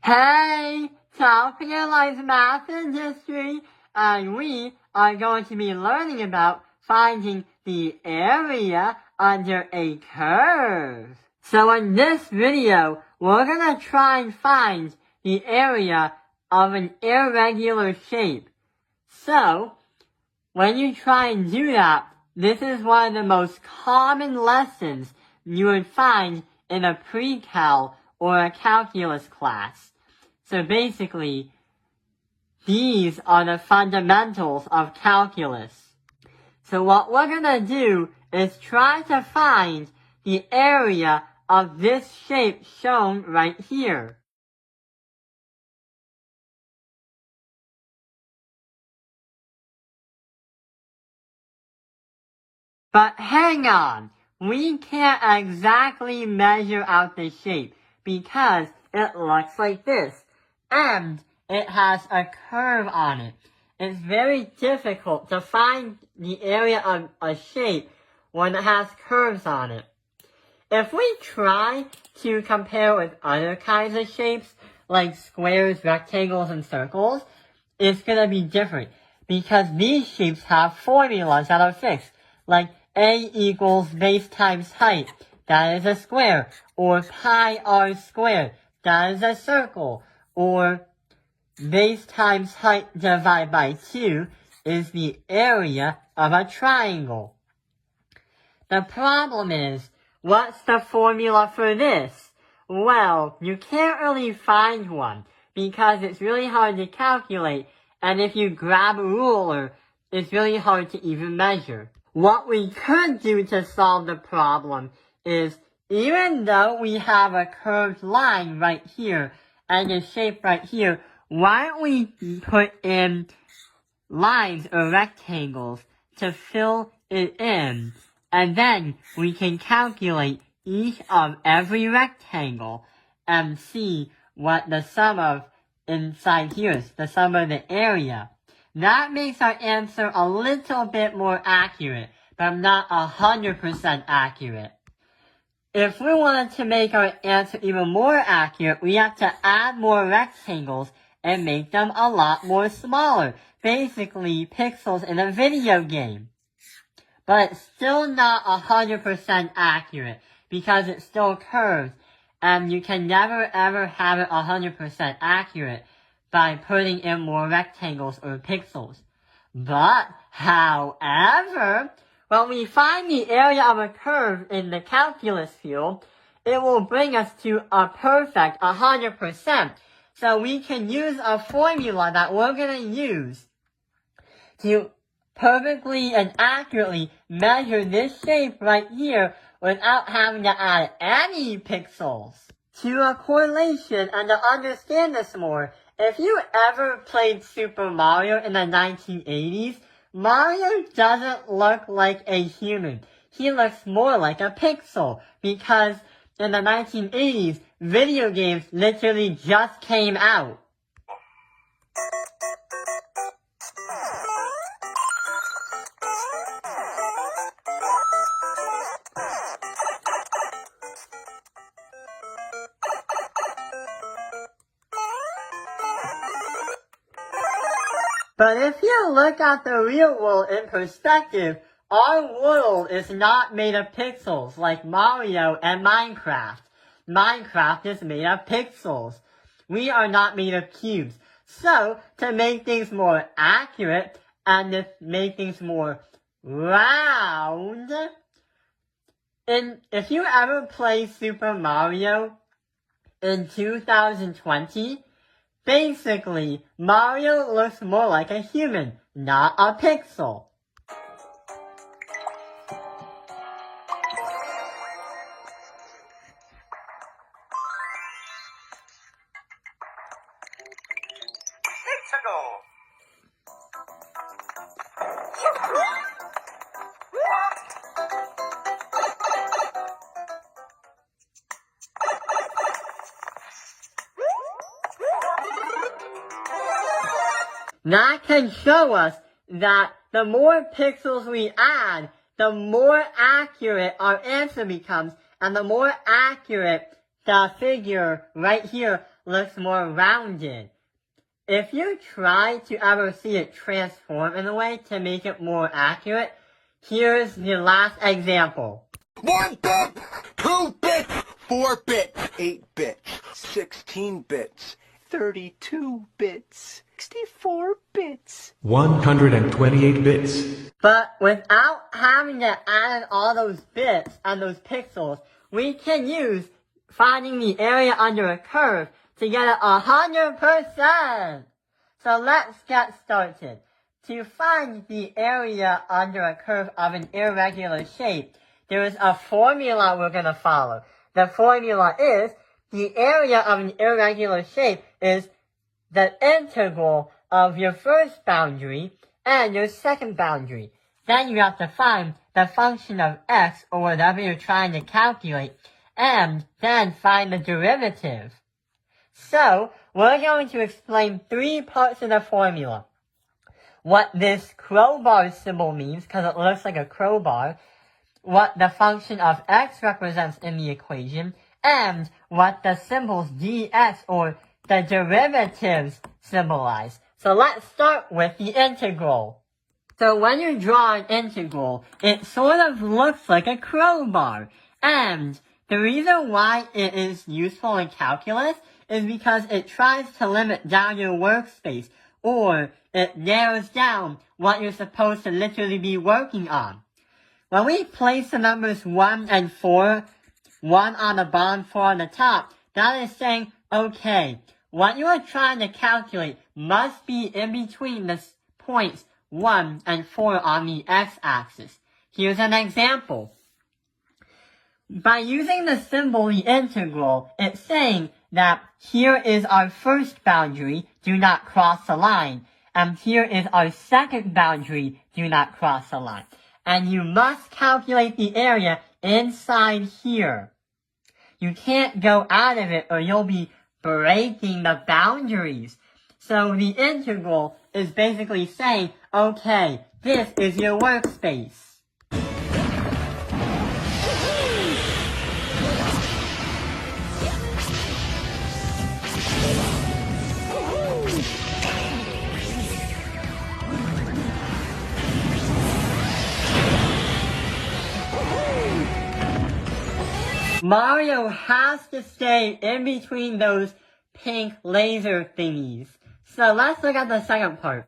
Hey, Calculus Math and History, and we are going to be learning about finding the area under a curve. So in this video, we're going to try and find the area of an irregular shape. So, when you try and do that, this is one of the most common lessons you would find in a pre-cal or a calculus class. So basically, these are the fundamentals of calculus. So what we're gonna do is try to find the area of this shape shown right here. But hang on, we can't exactly measure out the shape because it looks like this, and it has a curve on it. It's very difficult to find the area of a shape when it has curves on it. If we try to compare with other kinds of shapes, like squares, rectangles, and circles, it's gonna be different because these shapes have formulas that are fixed, like a equals base times height, that is a square, or pi r squared, that is a circle, or base times height divided by 2 is the area of a triangle. The problem is, what's the formula for this? Well, you can't really find one because it's really hard to calculate, and if you grab a ruler, it's really hard to even measure. What we could do to solve the problem is, even though we have a curved line right here and a shape right here, why don't we put in lines or rectangles to fill it in, and then we can calculate each of every rectangle and see what the sum of inside here is, the sum of the area. That makes our answer a little bit more accurate, but not 100% accurate. If we wanted to make our answer even more accurate, we have to add more rectangles and make them a lot more smaller. Basically, pixels in a video game. But it's still not 100% accurate because it's still curved, and you can never ever have it 100% accurate by putting in more rectangles or pixels. But, however, when we find the area of a curve in the calculus field, it will bring us to a perfect 100%. So we can use a formula that we're going to use to perfectly and accurately measure this shape right here without having to add any pixels. To a correlation and to understand this more, if you ever played Super Mario in the 1980s, Mario doesn't look like a human. He looks more like a pixel because in the 1980s, video games literally just came out. But if you look at the real world in perspective, our world is not made of pixels like Mario and Minecraft. Minecraft is made of pixels. We are not made of cubes. So, to make things more accurate and to make things more round, if you ever play Super Mario in 2020, basically, Mario looks more like a human, not a pixel. That can show us that the more pixels we add, the more accurate our answer becomes, and the more accurate the figure right here looks more rounded. If you try to ever see it transform in a way to make it more accurate, here's the last example. 1 bit, 2 bits, 4 bits, 8 bits, 16 bits, 32 bits, 64 bits, 128 bits. But without having to add all those bits and those pixels, we can use finding the area under a curve to get it 100%. So let's get started. To find the area under a curve of an irregular shape, there is a formula we're going to follow. The formula is the area of an irregular shape is the integral of your first boundary and your second boundary. Then you have to find the function of x or whatever you're trying to calculate and then find the derivative. So, we're going to explain 3 parts of the formula. What this crowbar symbol means, because it looks like a crowbar, what the function of x represents in the equation, and what the symbols dx or the derivatives symbolize. So let's start with the integral. So when you draw an integral, it sort of looks like a crowbar. And the reason why it is useful in calculus is because it tries to limit down your workspace, or it narrows down what you're supposed to literally be working on. When we place the numbers 1 and 4, 1 on the bottom, 4 on the top, that is saying, okay, what you are trying to calculate must be in between the points 1 and 4 on the x-axis. Here's an example. By using the symbol the integral, it's saying that here is our first boundary, do not cross the line, and here is our second boundary, do not cross the line. And you must calculate the area inside here. You can't go out of it or you'll be breaking the boundaries. So the integral is basically saying, okay, this is your workspace. Mario has to stay in between those pink laser thingies. So let's look at the second part.